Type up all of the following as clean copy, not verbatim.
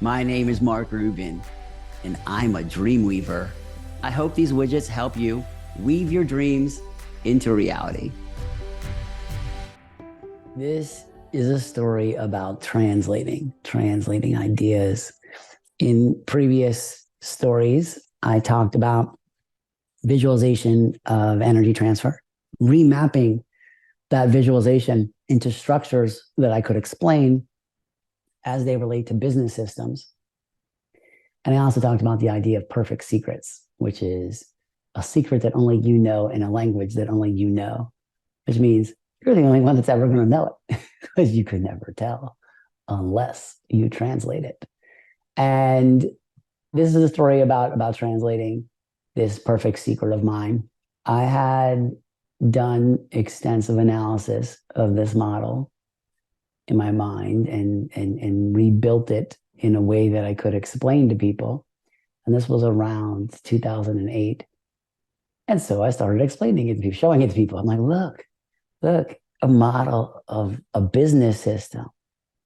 My name is Mark Rubin, and I'm a dream weaver. I hope these widgets help you weave your dreams into reality. This is a story about translating ideas. In previous stories, I talked about visualization of energy transfer, remapping that visualization into structures that I could explain as they relate to business systems. And I also talked about the idea of perfect secrets, which is a secret that only you know in a language that only you know, which means you're the only one that's ever going to know it because you could never tell unless you translate it. And this is a story about translating this perfect secret of mine. I had done extensive analysis of this model in my mind and rebuilt it in a way that I could explain to people. And this was around 2008. And so I started explaining it to people, showing it to people. I'm like, look, a model of a business system,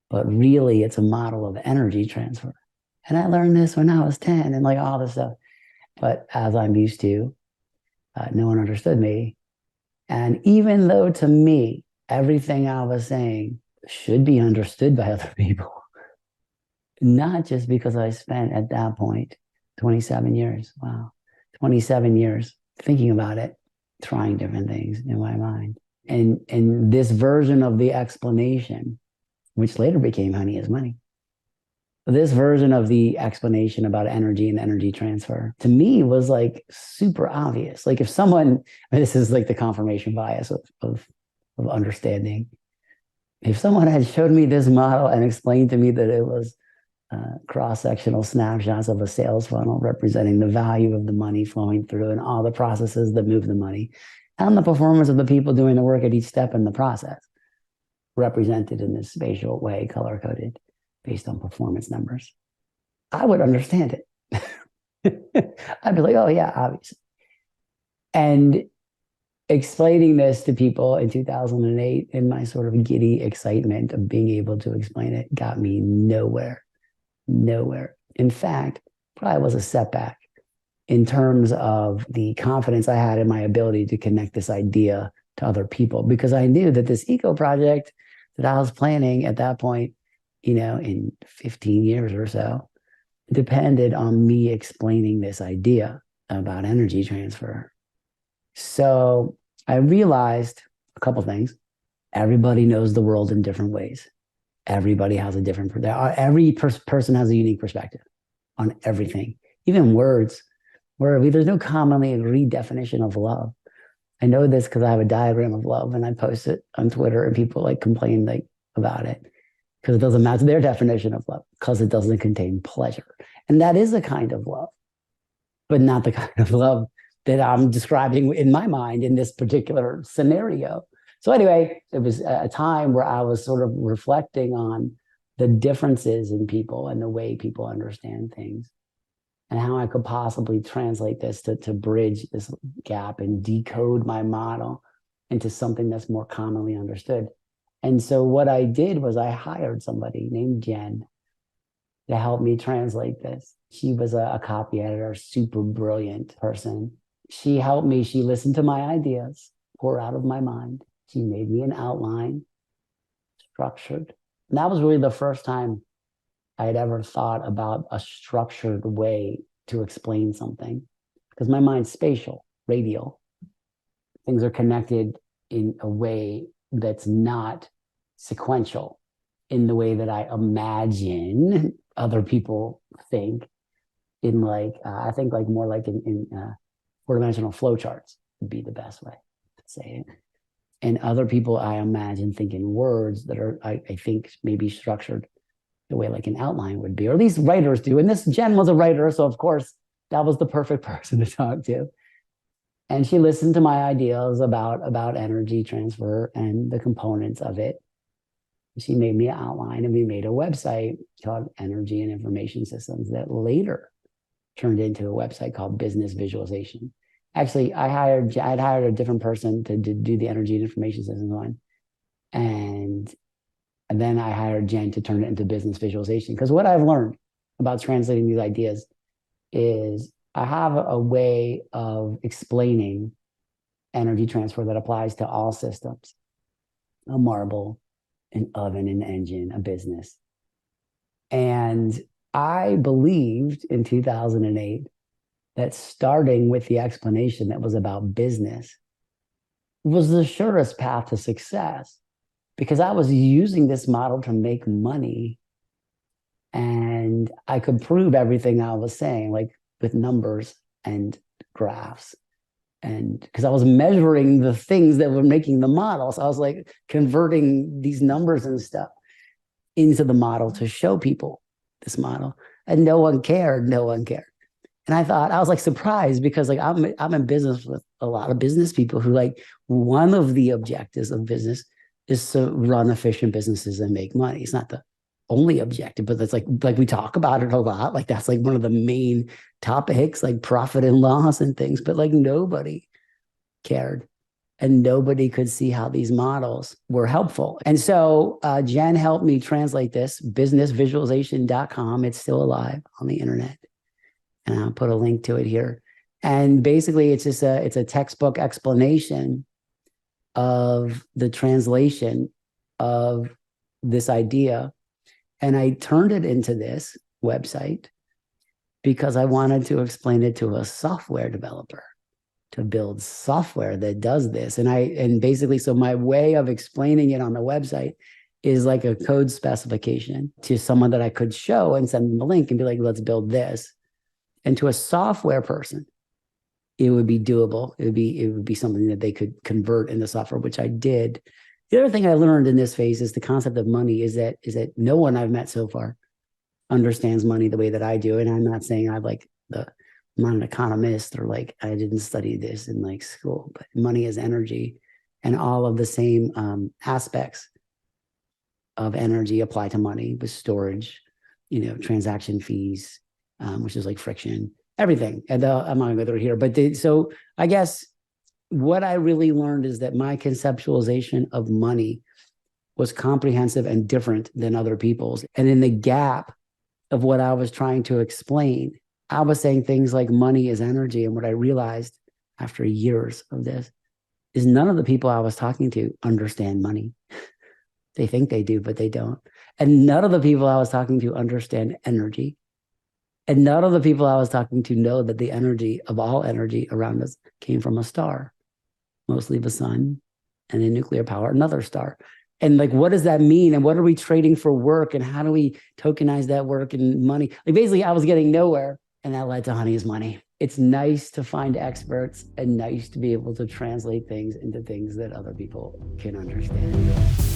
but really it's a model of energy transfer. And I learned this when I was 10 and like all this stuff. But as I'm used to, no one understood me. And even though to me, everything I was saying should be understood by other people, not just because I spent at that point 27 years, 27 years thinking about it, trying different things in my mind. And this version of the explanation, which later became Honey is Money, this version of the explanation about energy and energy transfer to me was like super obvious. Like if someone, this is like the confirmation bias of understanding. If someone had showed me this model and explained to me that it was cross-sectional snapshots of a sales funnel representing the value of the money flowing through and all the processes that move the money and the performance of the people doing the work at each step in the process, represented in this spatial way, color-coded, based on performance numbers, I would understand it. I'd be like, oh yeah, obviously. And explaining this to people in 2008 in my sort of giddy excitement of being able to explain it got me nowhere. In fact, probably was a setback in terms of the confidence I had in my ability to connect this idea to other people, because I knew that this eco project that I was planning at that point, in 15 years or so, depended on me explaining this idea about energy transfer. So I realized a couple things. Everybody knows the world in different ways. Everybody has a different, every person has a unique perspective on everything, even words, where there's no commonly agreed definition of love. I know this because I have a diagram of love and I post it on Twitter and people like complain about it because it doesn't match their definition of love because it doesn't contain pleasure. And that is a kind of love, but not the kind of love that I'm describing in my mind in this particular scenario. So anyway, it was a time where I was sort of reflecting on the differences in people and the way people understand things and how I could possibly translate this to bridge this gap and decode my model into something that's more commonly understood. And so what I did was I hired somebody named Jen to help me translate this. She was a copy editor, super brilliant person. She helped me. She listened to my ideas, pour out of my mind. She made me an outline, structured. And that was really the first time I had ever thought about a structured way to explain something, because my mind's spatial, radial. Things are connected in a way that's not sequential in the way that I imagine other people think in I think more like in four-dimensional flowcharts would be the best way to say it. And other people I imagine think in words that are, I think, maybe structured the way like an outline would be, or at least writers do. And this Jen was a writer, so of course that was the perfect person to talk to. And she listened to my ideas about energy transfer and the components of it. She made me an outline and we made a website called Energy and Information Systems that later turned into a website called Business Visualization. Actually, I'd hired a different person to do the Energy and Information Systems one. And then I hired Jen to turn it into Business Visualization. Because what I've learned about translating these ideas is I have a way of explaining energy transfer that applies to all systems: a marble, an oven, an engine, a business. And I believed in 2008 that starting with the explanation that was about business was the surest path to success, because I was using this model to make money and I could prove everything I was saying, like with numbers and graphs. And because I was measuring the things that were making the model. So I was like converting these numbers and stuff into the model to show people this model. And no one cared. No one cared. And I was like surprised, because like I'm in business with a lot of business people who, like, one of the objectives of business is to run efficient businesses and make money. It's not the only objective, but that's like we talk about it a lot. Like that's like one of the main topics, like profit and loss and things. But like nobody cared, and nobody could see how these models were helpful. And so Jen helped me translate this, businessvisualization.com. It's still alive on the internet. And I'll put a link to it here. And basically it's just it's a textbook explanation of the translation of this idea. And I turned it into this website because I wanted to explain it to a software developer, to build software that does this. And basically, so my way of explaining it on the website is like a code specification to someone that I could show and send them the link and be like, let's build this. And to a software person, it would be doable. It would be something that they could convert into software, which I did. The other thing I learned in this phase is the concept of money is that no one I've met so far understands money the way that I do. And I'm not saying I'm not an economist, or like I didn't study this in like school, but money is energy, and all of the same aspects of energy apply to money, with storage, transaction fees, which is like friction, everything. And I'm not going to go through here, but so I guess what I really learned is that my conceptualization of money was comprehensive and different than other people's. And in the gap of what I was trying to explain, I was saying things like money is energy. And what I realized after years of this is none of the people I was talking to understand money. They think they do, but they don't. And none of the people I was talking to understand energy. And none of the people I was talking to know that the energy of all energy around us came from a star, mostly the sun, and in nuclear power, another star. And like, what does that mean? And what are we trading for work? And how do we tokenize that work and money? Like basically, I was getting nowhere, and that led to Honey is Money. It's nice to find experts and nice to be able to translate things into things that other people can understand.